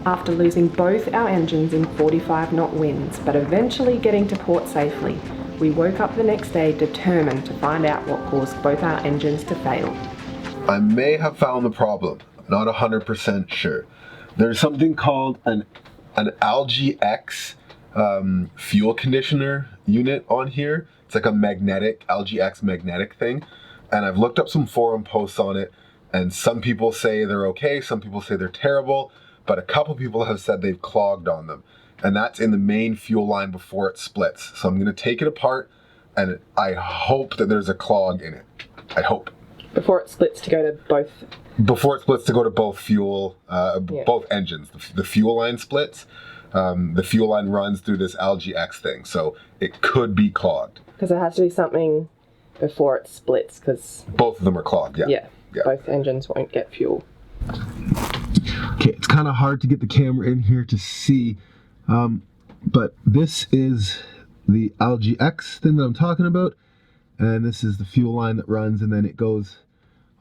After losing both our engines in 45-knot winds, but eventually getting to port safely, we woke up the next day determined to find out what caused both our engines to fail. I may have found the problem, not 100% sure. There's something called an Algae X fuel conditioner unit on here. It's like a magnetic, Algae X magnetic thing. And I've looked up some forum posts on it, and some people say they're okay, some people say they're terrible, but a couple people have said they've clogged on them. And that's in the main fuel line before it splits. So I'm gonna take it apart, and I hope that there's a clog in it. I hope. Before it splits to go to both? Before it splits to go to both fuel, both engines. The fuel line splits. The fuel line runs through this Algae X thing, so it could be clogged. Because it has to be something before it splits, because... Both of them are clogged, yeah. Yeah, both engines won't get fuel. Okay, it's kind of hard to get the camera in here to see, but this is the Algae X thing that I'm talking about, and this is the fuel line that runs, and then it goes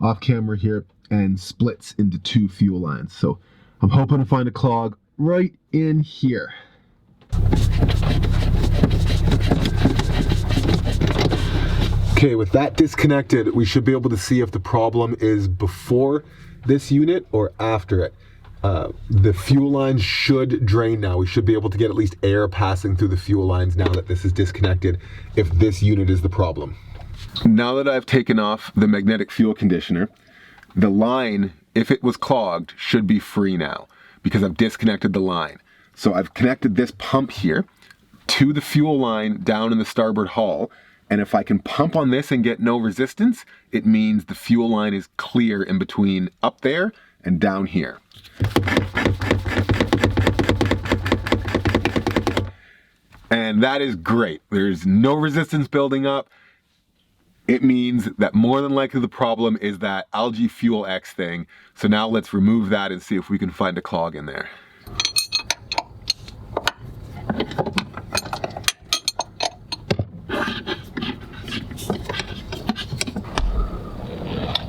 off camera here and splits into two fuel lines. So I'm hoping to find a clog right in here. Okay, with that disconnected, we should be able to see if the problem is before this unit or after it. The fuel lines should drain now. We should be able to get at least air passing through the fuel lines now that this is disconnected, if this unit is the problem. Now that I've taken off the magnetic fuel conditioner, the line, if it was clogged, should be free now because I've disconnected the line. So I've connected this pump here to the fuel line down in the starboard hull. And if I can pump on this and get no resistance, it means the fuel line is clear in between up there and down here. And that is great. There's no resistance building up. It means that more than likely the problem is that Algae Fuel X thing. So now let's remove that and see if we can find a clog in there.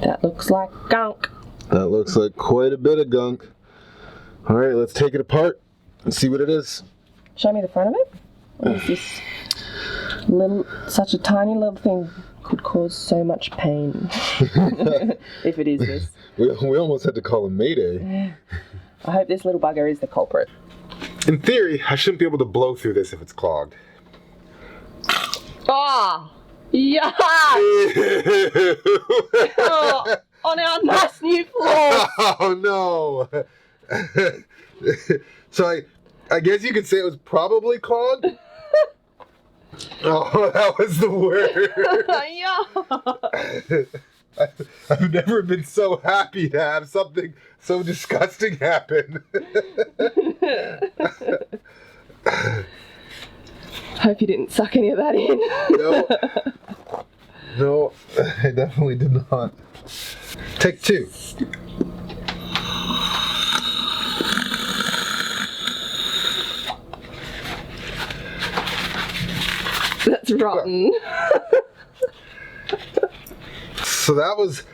That looks like gunk. That looks like quite a bit of gunk. All right, let's take it apart and see what it is. Show me the front of it. What is this? Such a tiny little thing could cause so much pain. If it is this. We almost had to call him Mayday. I hope this little bugger is the culprit. In theory, I shouldn't be able to blow through this if it's clogged. Oh! Yeah! Oh, on our nice new floor! Oh no! So I guess you could say it was probably clogged? Oh, that was the word! Yeah! I've never been so happy to have something so disgusting happen. Hope you didn't suck any of that in. No, I definitely did not. Take two. That's rotten. So that was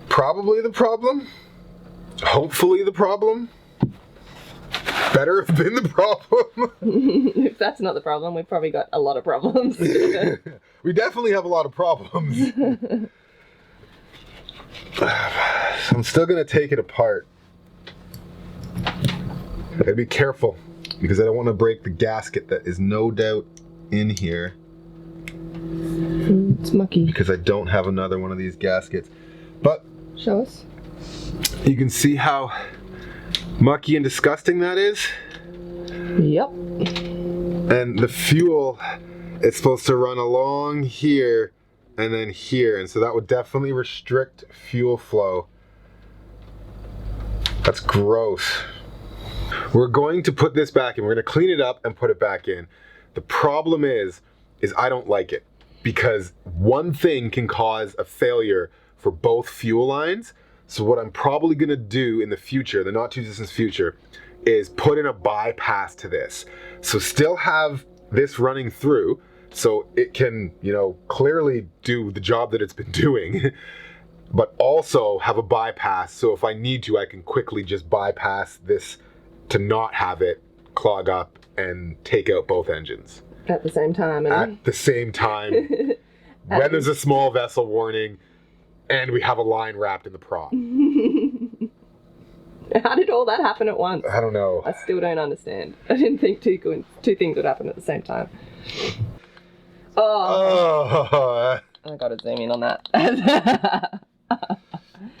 probably the problem. Hopefully the problem. Better have been the problem. If that's not the problem, we've probably got a lot of problems. We definitely have a lot of problems. I'm still gonna take it apart. I gotta be careful because I don't want to break the gasket that is no doubt in here. It's mucky. Because I don't have another one of these gaskets. But show us. You can see how mucky and disgusting that is. Yep. And the fuel is supposed to run along here and then here, and so that would definitely restrict fuel flow. That's gross. We're going to put this back in. We're going to clean it up and put it back in. The problem is I don't like it because one thing can cause a failure for both fuel lines. So what I'm probably going to do in the future, the not too distant future, is put in a bypass to this. So still have this running through so it can, clearly do the job that it's been doing, but also have a bypass. So if I need to, I can quickly just bypass this to not have it clog up and take out both engines. At the same time. At the same time, when there's a small vessel warning, and we have a line wrapped in the prop. How did all that happen at once? I don't know. I still don't understand. I didn't think two things would happen at the same time. Oh. I gotta zoom in on that.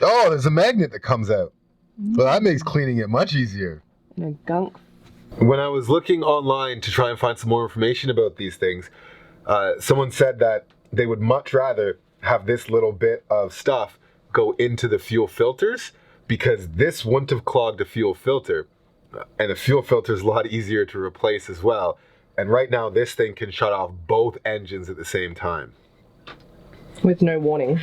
Oh, there's a magnet that comes out. Well, that makes cleaning it much easier. No gunk. When I was looking online to try and find some more information about these things, someone said that they would much rather have this little bit of stuff go into the fuel filters, because this wouldn't have clogged a fuel filter, and a fuel filter is a lot easier to replace as well. And right now this thing can shut off both engines at the same time. With no warning.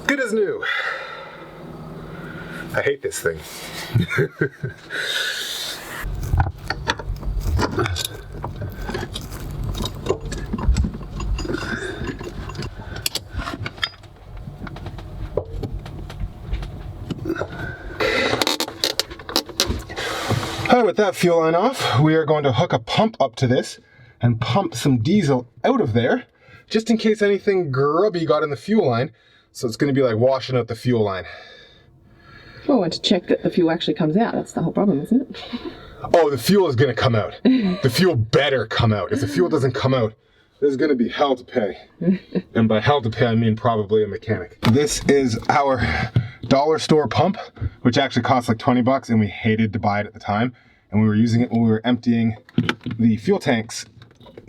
Good as new. I hate this thing. Alright, with that fuel line off, we are going to hook a pump up to this and pump some diesel out of there, just in case anything grubby got in the fuel line. So it's going to be like washing out the fuel line. Well, and to check that the fuel actually comes out. That's the whole problem, isn't it? Oh, the fuel is going to come out. The fuel better come out. If the fuel doesn't come out, there's going to be hell to pay. And by hell to pay, I mean probably a mechanic. This is our dollar store pump, which actually cost like 20 bucks, and we hated to buy it at the time. And we were using it when we were emptying the fuel tanks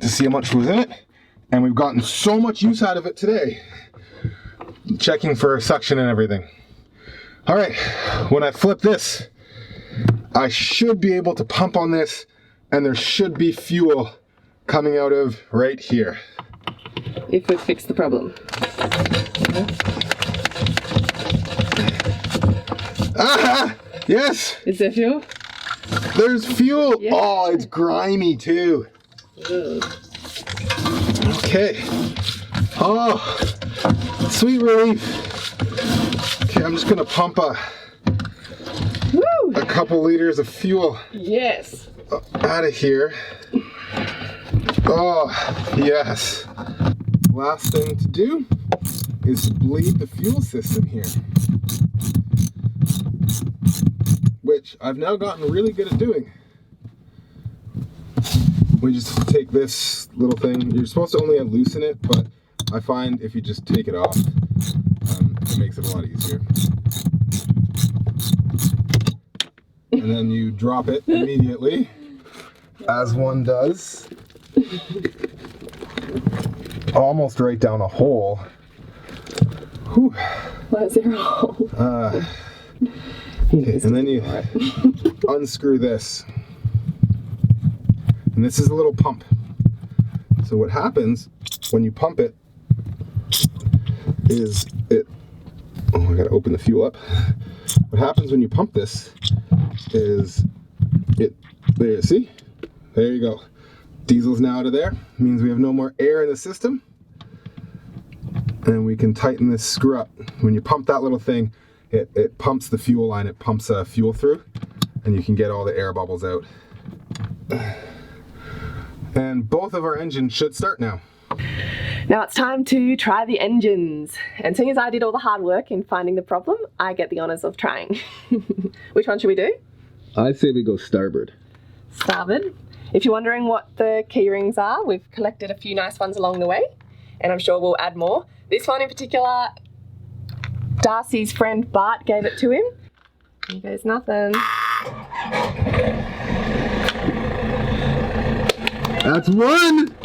to see how much was in it. And we've gotten so much use out of it today. Checking for suction and everything. All right, when I flip this, I should be able to pump on this, and there should be fuel coming out of right here. If we fix the problem. Ah! Yes! Is there fuel? There's fuel! Yeah. Oh, it's grimy too. Ugh. Okay. Oh, sweet relief. Okay, I'm just gonna pump a couple liters of fuel Yes. out of here. Oh, yes. Last thing to do is bleed the fuel system here, which I've now gotten really good at doing. We just take this little thing. You're supposed to only loosen it, but I find if you just take it off, it makes it a lot easier. And then you drop it immediately, as one does. Almost right down a hole. Whew. Why is there a hole? Okay, and then you unscrew this. And this is a little pump. So what happens when you pump it is oh, I gotta open the fuel up. What happens when you pump this is there, see? There you go. Diesel's now out of there. Means we have no more air in the system. And we can tighten this screw up. When you pump that little thing, it pumps the fuel line, it pumps fuel through, and you can get all the air bubbles out. And both of our engines should start now. Now it's time to try the engines. And seeing as I did all the hard work in finding the problem, I get the honours of trying. Which one should we do? I'd say we go starboard. Starboard. If you're wondering what the key rings are, we've collected a few nice ones along the way, and I'm sure we'll add more. This one in particular, Darcy's friend Bart gave it to him. Here goes nothing. That's one!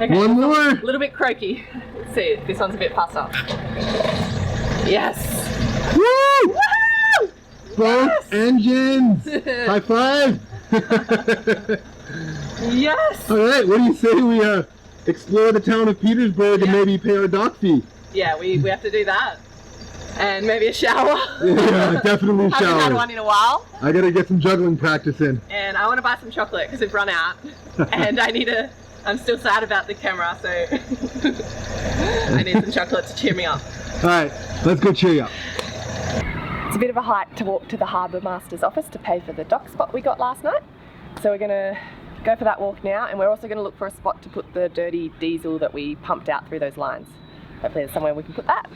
Okay, one more! A little bit croaky. Let's see, this one's a bit faster. Yes! Woo! Woo! Both engines! High five! Yes! Alright, what do you say we explore the town of Petersburg and maybe pay our dock fee? Yeah, we have to do that. And maybe a shower. Yeah, definitely a shower. Haven't had one in a while. I gotta get some juggling practice in. And I want to buy some chocolate because we've run out. And I need to I'm still sad about the camera, so I need some chocolate to cheer me up. All right, let's go cheer you up. It's a bit of a hike to walk to the Harbour Master's office to pay for the dock spot we got last night. So we're going to go for that walk now, and we're also going to look for a spot to put the dirty diesel that we pumped out through those lines. Hopefully there's somewhere we can put that.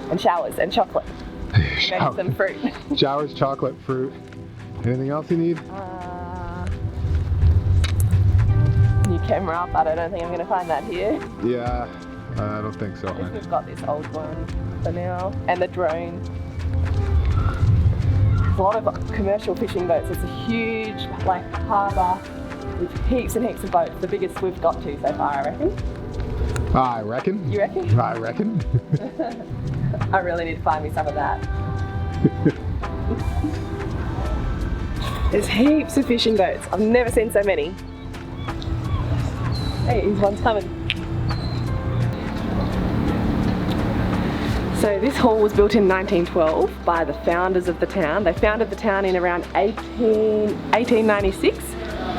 And showers and chocolate. Maybe some fruit. Showers, chocolate, fruit. Anything else you need? New camera up. I don't think I'm going to find that here. Yeah, I don't think so. We've got this old one for now. And the drone. There's a lot of commercial fishing boats. It's a huge harbour with heaps and heaps of boats. The biggest we've got to so far, I reckon. I reckon. You reckon? I reckon. I really need to find me some of that. There's heaps of fishing boats. I've never seen so many. Hey, one's coming. So this hall was built in 1912 by the founders of the town. They founded the town in around 1896.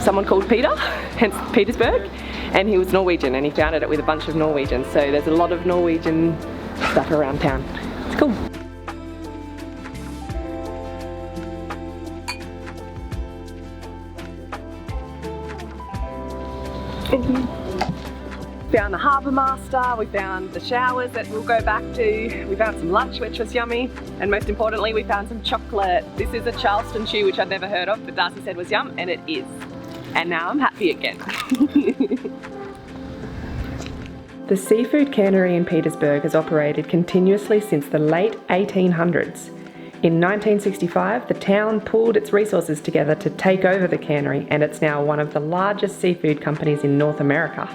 Someone called Peter, hence Petersburg, and he was Norwegian and he founded it with a bunch of Norwegians. So there's a lot of Norwegian stuff around town. It's cool. Found the harbour master, we found the showers that we'll go back to, we found some lunch which was yummy, and most importantly we found some chocolate. This is a Charleston chew which I'd never heard of, but Darcy said was yum, and it is. And now I'm happy again. The seafood cannery in Petersburg has operated continuously since the late 1800s. In 1965, the town pulled its resources together to take over the cannery, and it's now one of the largest seafood companies in North America.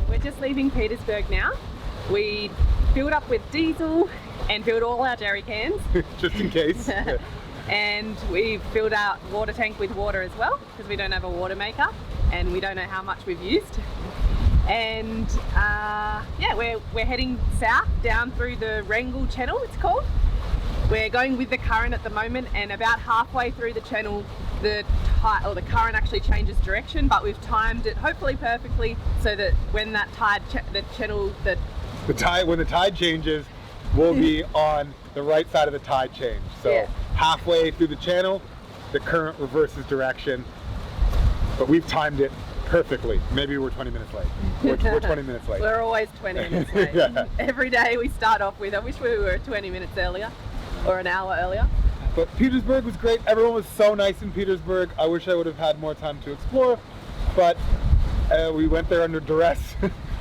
We're just leaving Petersburg now. We filled up with diesel and filled all our jerry cans. Just in case. And we filled our water tank with water as well, because we don't have a water maker and we don't know how much we've used. And yeah, we're heading south down through the Wrangell channel, it's called. We're going with the current at the moment, and about halfway through the channel the current actually changes direction, but we've timed it hopefully perfectly so that when that when the tide changes, we'll be on the right side of the tide change. So yeah. Halfway through the channel, the current reverses direction, but we've timed it perfectly. Maybe we're 20 minutes late. We're 20 minutes late. We're always 20 minutes late. Yeah. Every day we start off with, I wish we were 20 minutes earlier or an hour earlier. But Petersburg was great. Everyone was so nice in Petersburg. I wish I would have had more time to explore, but we went there under duress.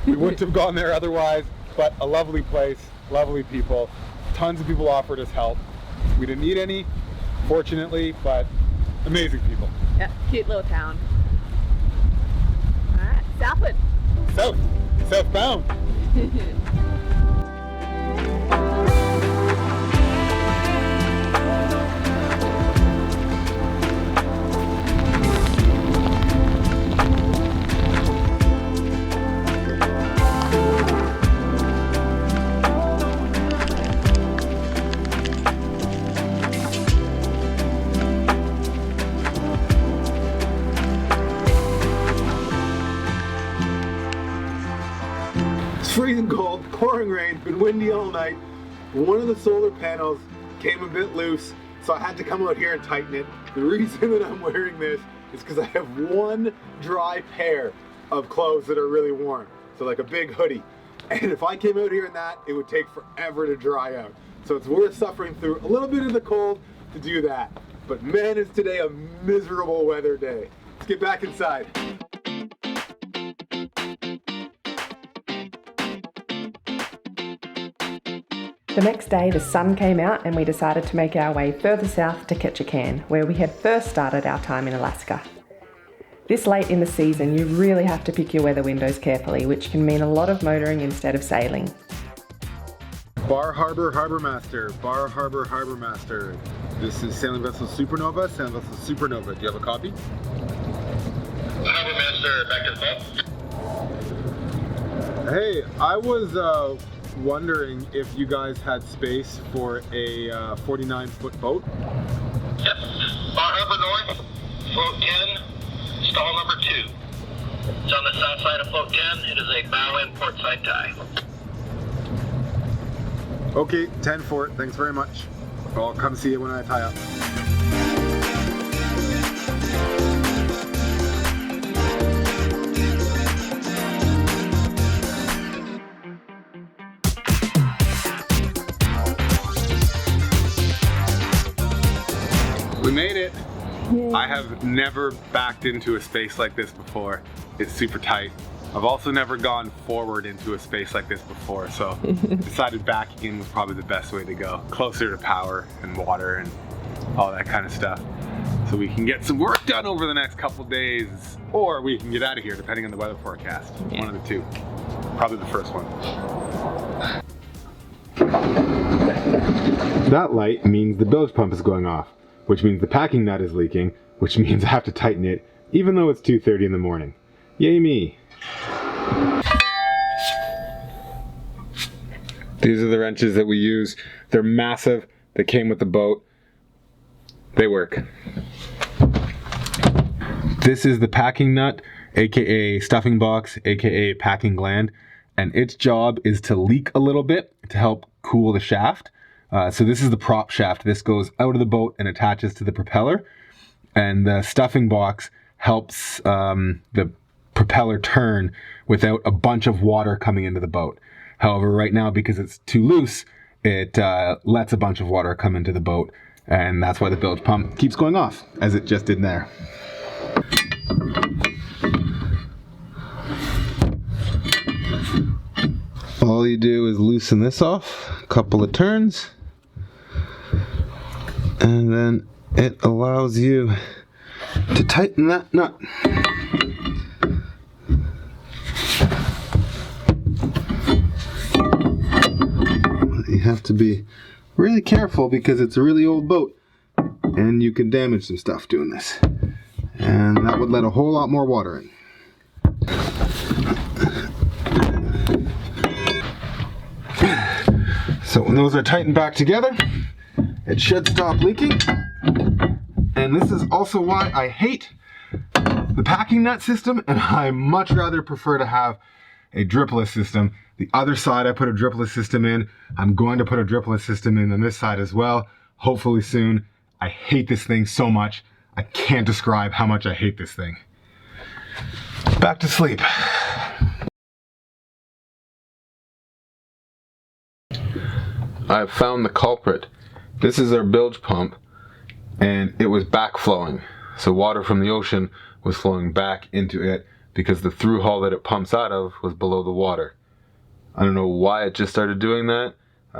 We wouldn't have gone there otherwise, but a lovely place, lovely people. Tons of people offered us help. We didn't need any, fortunately, but amazing people. Yeah, cute little town. All right, southward. Southbound. Freezing cold, pouring rain, been windy all night. One of the solar panels came a bit loose, so I had to come out here and tighten it. The reason that I'm wearing this is because I have one dry pair of clothes that are really warm, so like a big hoodie. And if I came out here in that, it would take forever to dry out. So it's worth suffering through a little bit of the cold to do that. But man, is today a miserable weather day. Let's get back inside. The next day the sun came out and we decided to make our way further south to Ketchikan, where we had first started our time in Alaska. This late in the season you really have to pick your weather windows carefully, which can mean a lot of motoring instead of sailing. Bar Harbor Harbor Master, Bar Harbor Harbor Master. This is sailing vessel Supernova, sailing vessel Supernova. Do you have a copy? back to the boat. Hey, I was wondering if you guys had space for a 49-foot boat. Yep. Bar Harbor North, float 10, stall number 2. It's on the south side of float 10. It is a bow and port side tie. Okay, 10-4. Thanks very much. I'll come see you when I tie up. We made it. Yay. I have never backed into a space like this before. It's super tight. I've also never gone forward into a space like this before, so decided backing in was probably the best way to go. Closer to power and water and all that kind of stuff. So we can get some work done over the next couple days, or we can get out of here depending on the weather forecast. Yeah. One of the two. Probably the first one. That light means the bilge pump is going off, which means the packing nut is leaking, which means I have to tighten it, even though it's 2:30 in the morning. Yay me. These are the wrenches that we use. They're massive. They came with the boat. They work. This is the packing nut, aka stuffing box, aka packing gland, and its job is to leak a little bit to help cool the shaft. So this is the prop shaft. This goes out of the boat and attaches to the propeller, and the stuffing box helps the propeller turn without a bunch of water coming into the boat. However, right now, because it's too loose, it lets a bunch of water come into the boat, and that's why the bilge pump keeps going off, as it just did there. All you do is loosen this off, a couple of turns, and then it allows you to tighten that nut. You have to be really careful because it's a really old boat and you can damage some stuff doing this. And that would let a whole lot more water in. So when those are tightened back together, it should stop leaking. And this is also why I hate the packing nut system, and I much rather prefer to have a dripless system. The other side I put a dripless system in. I'm going to put a dripless system in on this side as well, hopefully soon. I hate this thing so much. I can't describe how much I hate this thing. Back to sleep. I've found the culprit. This is our bilge pump, and it was backflowing. So water from the ocean was flowing back into it because the through hull that it pumps out of was below the water. I don't know why it just started doing that.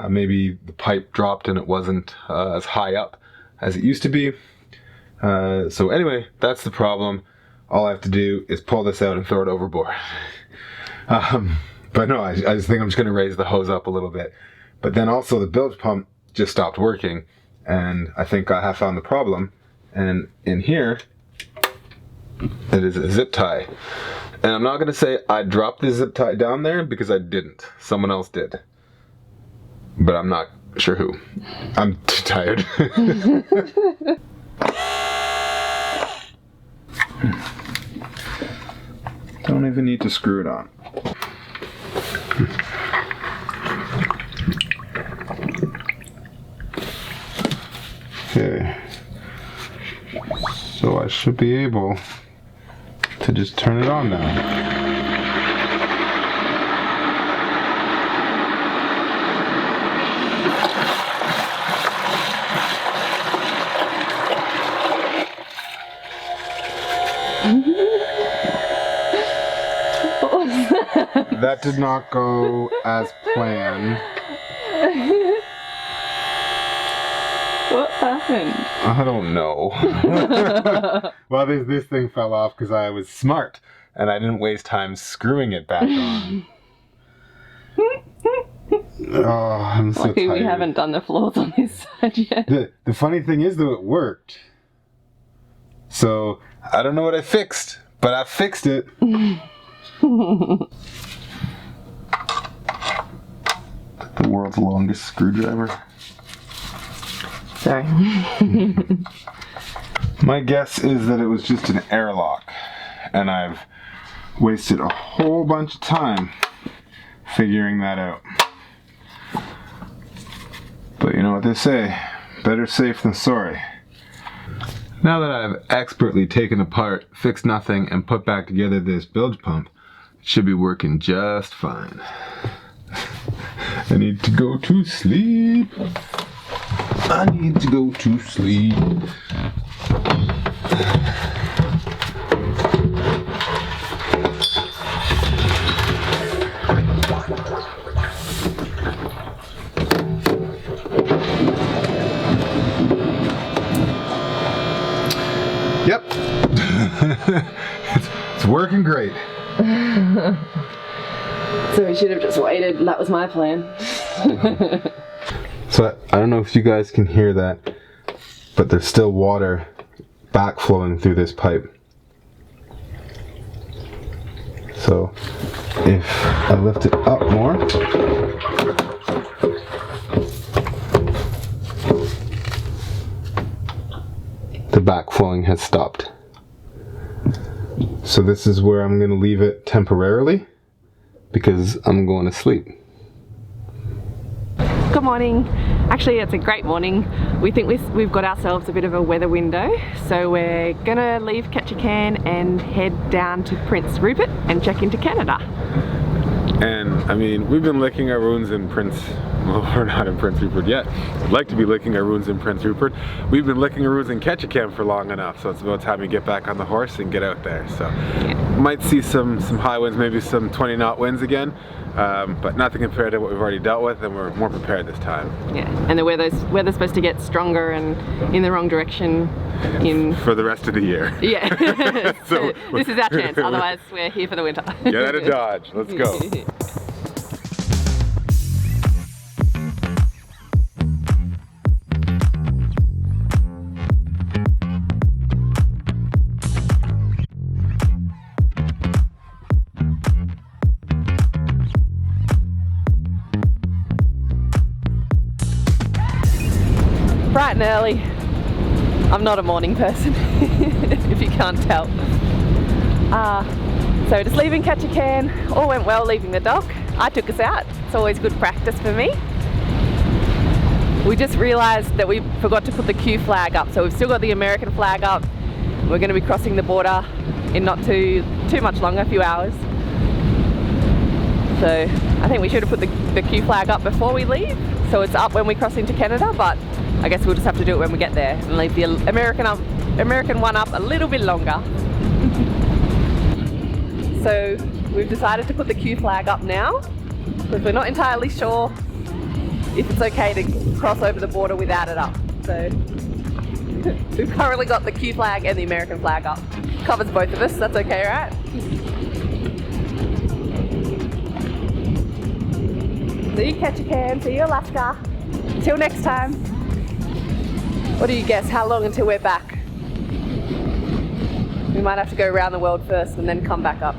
Maybe the pipe dropped and it wasn't as high up as it used to be. So anyway, that's the problem. All I have to do is pull this out and throw it overboard. But no, I just think I'm just going to raise the hose up a little bit. But then also the bilge pump just stopped working, and I think I have found the problem. And in here, it is a zip tie. And I'm not going to say I dropped the zip tie down there because I didn't. Someone else did. But I'm not sure who. I'm too tired. Don't even need to screw it on. Okay. So I should be able to just turn it on now. That did not go as planned. What happened? I don't know. Well, this thing fell off because I was smart and I didn't waste time screwing it back on. Oh, I'm so Lucky tired. we haven't done the floors on this side yet. The funny thing is, though, it worked. So I don't know what I fixed, But I fixed it. The world's longest screwdriver. Sorry. My guess is that it was just an airlock, and I've wasted a whole bunch of time figuring that out. But you know what they say, better safe than sorry. Now that I've expertly taken apart, fixed nothing, and put back together this bilge pump, it should be working just fine. I need to go to sleep. I need to go to sleep. Yep. it's working great. So we should have just waited. That was my plan. So I don't know if you guys can hear that, but there's still water backflowing through this pipe. So if I lift it up more, the backflowing has stopped. So this is where I'm going to leave it temporarily because I'm going to sleep. Good morning. Actually, it's a great morning. We think we've got ourselves a bit of a weather window, so we're gonna leave Ketchikan and head down to Prince Rupert and check into Canada. And I mean, we've been licking our wounds in well, we're not in Prince Rupert yet. We'd like to be licking our wounds in Prince Rupert. We've been licking our wounds in Ketchikan for long enough, so it's about time we get back on the horse and get out there. So might see some high winds, maybe some 20-knot winds again, but nothing compared to what we've already dealt with, and we're more prepared this time. Yeah, and the weather's supposed to get stronger and in the wrong direction for the rest of the year. Yeah. So this is our chance, otherwise we're here for the winter. Get out of Dodge, let's go. Bright and early. I'm not a morning person, if you can't tell. So just leaving Ketchikan, all went well leaving the dock. I took us out. It's always good practice for me. We just realised that we forgot to put the Q flag up, so we've still got the American flag up. We're going to be crossing the border in not too much longer, a few hours. So I think we should have put the Q flag up before we leave, so it's up when we cross into Canada, but I guess we'll just have to do it when we get there and leave the American one up a little bit longer. So we've decided to put the Q flag up now because we're not entirely sure if it's okay to cross over the border without it up. So we've currently got the Q flag and the American flag up. Covers both of us, that's okay, right? See you Ketchikan, see you Alaska. Until next time. What do you guess? How long until we're back? We might have to go around the world first and then come back up.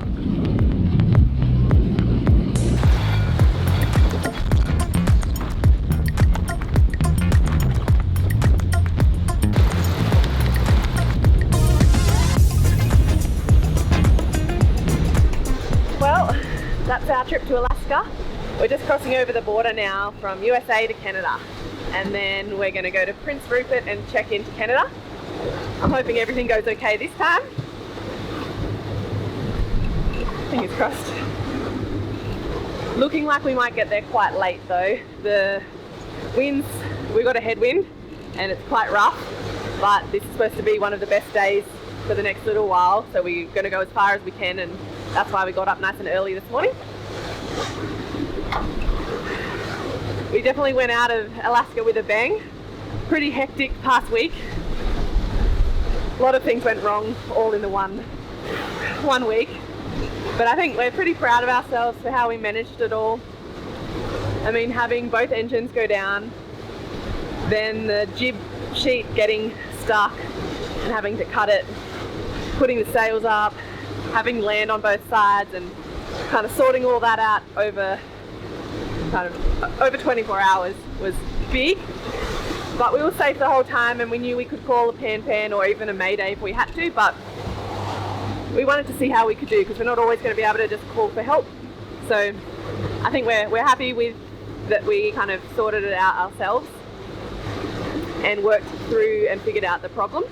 Well, that's our trip to Alaska. We're just crossing over the border now from USA to Canada. And then we're going to go to Prince Rupert and check into Canada. I'm hoping everything goes okay this time. Fingers crossed. Looking like we might get there quite late though. The winds, we've got a headwind and it's quite rough, but this is supposed to be one of the best days for the next little while, so we're going to go as far as we can, and that's why we got up nice and early this morning. We definitely went out of Alaska with a bang. Pretty hectic past week. A lot of things went wrong all in the one week. But I think we're pretty proud of ourselves for how we managed it all. I mean, having both engines go down, then the jib sheet getting stuck and having to cut it, putting the sails up, having land on both sides and kind of sorting all that out over 24 hours was big. But we were safe the whole time, and we knew we could call a pan or even a mayday if we had to, but we wanted to see how we could do, because we're not always going to be able to just call for help. So I think we're happy with that we kind of sorted it out ourselves and worked through and figured out the problem.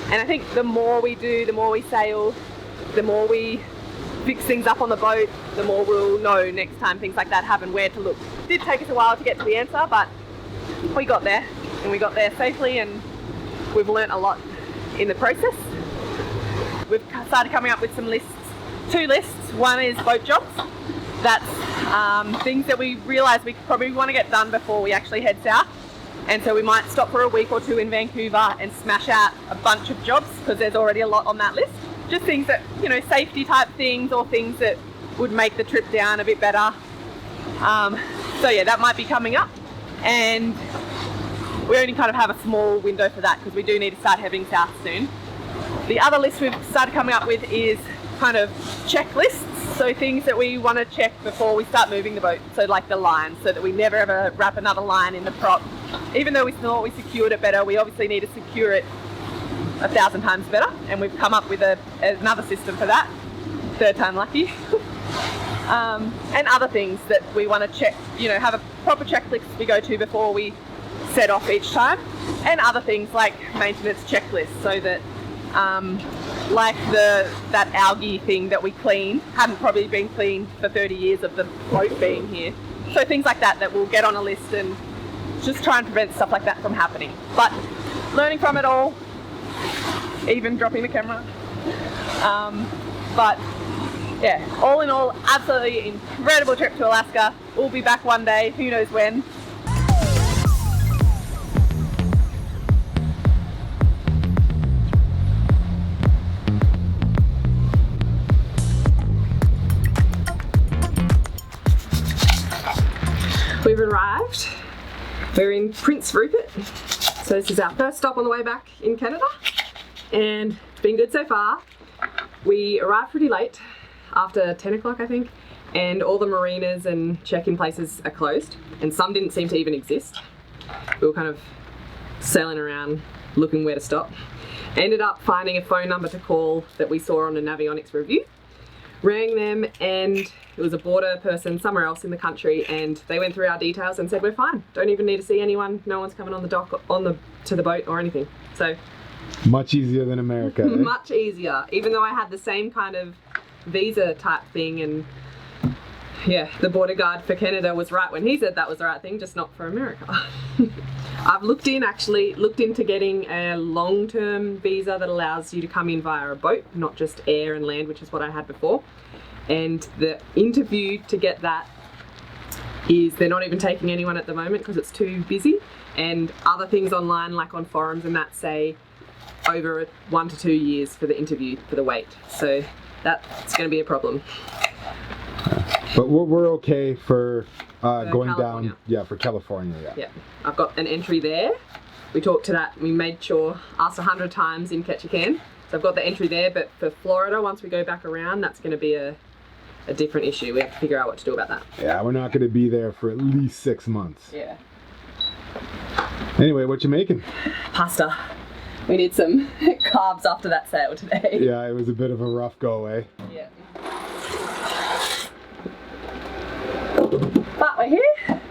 And I think the more we do, the more we sail, the more we fix things up on the boat, the more we'll know next time things like that happen where to look. It did take us a while to get to the answer, but we got there, and we got there safely, and we've learnt a lot in the process. We've started coming up with some lists, 2 lists. One is boat jobs. That's things that we realise we probably want to get done before we actually head south. And so we might stop for a week or 2 in Vancouver and smash out a bunch of jobs, because there's already a lot on that list. Just things that, you know, safety type things, or things that would make the trip down a bit better. So yeah, that might be coming up. And we only kind of have a small window for that, because we do need to start heading south soon. The other list we've started coming up with is kind of checklists. So things that we want to check before we start moving the boat. So like the line, so that we never ever wrap another line in the prop. Even though we thought we secured it better, we obviously need to secure it 1,000 times better. And we've come up with another system for that. 3rd time lucky. And other things that we want to check, you know, have a proper checklist we go to before we set off each time. And other things like maintenance checklists, so that like that algae thing that we clean hadn't probably been cleaned for 30 years of the boat being here. So things like that we'll get on a list and just try and prevent stuff like that from happening. But learning from it all, even dropping the camera. But yeah, all in all, absolutely incredible trip to Alaska. We'll be back one day, who knows when. We've arrived. We're in Prince Rupert. So this is our first stop on the way back in Canada, and it's been good so far. We arrived pretty late, after 10 o'clock I think, and all the marinas and check-in places are closed, and some didn't seem to even exist. We were kind of sailing around looking where to stop. Ended up finding a phone number to call that we saw on a Navionics review. Rang them, and it was a border person somewhere else in the country, and they went through our details and said we're fine. Don't even need to see anyone. No one's coming on the dock, to the boat or anything. So much easier than America. Eh? Much easier, even though I had the same kind of visa type thing, and yeah, the border guard for Canada was right when he said that was the right thing, just not for America. I've looked into getting a long-term visa that allows you to come in via a boat, not just air and land, which is what I had before. And the interview to get that is they're not even taking anyone at the moment because it's too busy. And other things online, like on forums and that, say over 1 to 2 years for the interview for the wait. So that's going to be a problem. But we're okay for going California. down, yeah, for California, yeah. Yeah, I've got an entry there. We talked to that, we made sure, asked 100 times in Ketchikan. So I've got the entry there, but for Florida, once we go back around, that's going to be a different issue. We have to figure out what to do about that. Yeah, we're not going to be there for at least 6 months. Yeah. Anyway, what you making? Pasta. We need some carbs after that sail today. Yeah, it was a bit of a rough go, eh? Yeah. But we're here.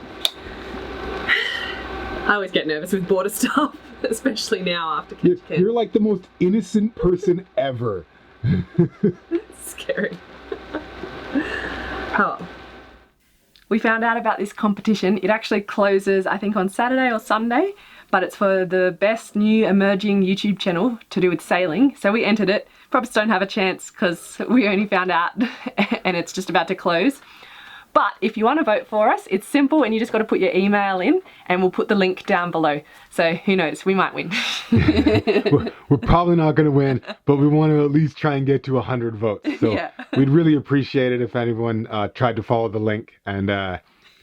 I always get nervous with border stuff, especially now after Ketchikan. You're like the most innocent person ever. It's scary. Oh. We found out about this competition. It actually closes, I think, on Saturday or Sunday, but it's for the best new emerging YouTube channel to do with sailing. So we entered it. Probably don't have a chance because we only found out and it's just about to close. But if you want to vote for us, it's simple, and you just got to put your email in and we'll put the link down below. So who knows, we might win. we're probably not going to win, but we want to at least try and get to 100 votes. So yeah. We'd really appreciate it if anyone tried to follow the link and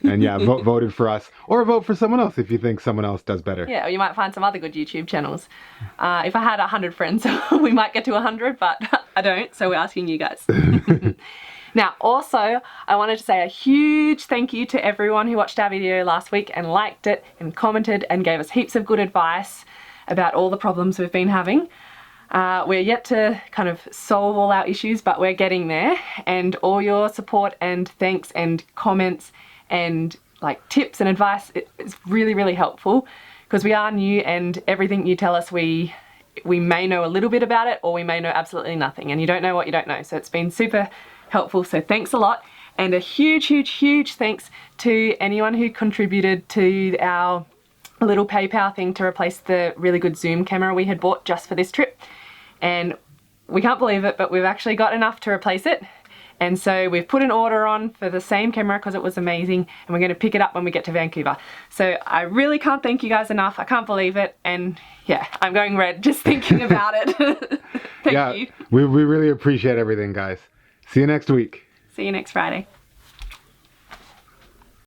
And yeah, voted for us, or vote for someone else if you think someone else does better. Yeah, or you might find some other good YouTube channels. If I had 100 friends, we might get to 100, but I don't, so we're asking you guys. Now, also, I wanted to say a huge thank you to everyone who watched our video last week and liked it and commented and gave us heaps of good advice about all the problems we've been having. We're yet to kind of solve all our issues, but we're getting there, and all your support and thanks and comments and like tips and advice is really, really helpful, because we are new and everything you tell us we may know a little bit about it, or we may know absolutely nothing, and you don't know what you don't know. So it's been super helpful, so thanks a lot. And a huge, huge, huge thanks to anyone who contributed to our little PayPal thing to replace the really good zoom camera we had bought just for this trip. And we can't believe it, but we've actually got enough to replace it. And so we've put an order on for the same camera because it was amazing, and we're going to pick it up when we get to Vancouver. So I really can't thank you guys enough. I can't believe it. And yeah, I'm going red just thinking about it. Thank you. We really appreciate everything, guys. See you next week. See you next Friday.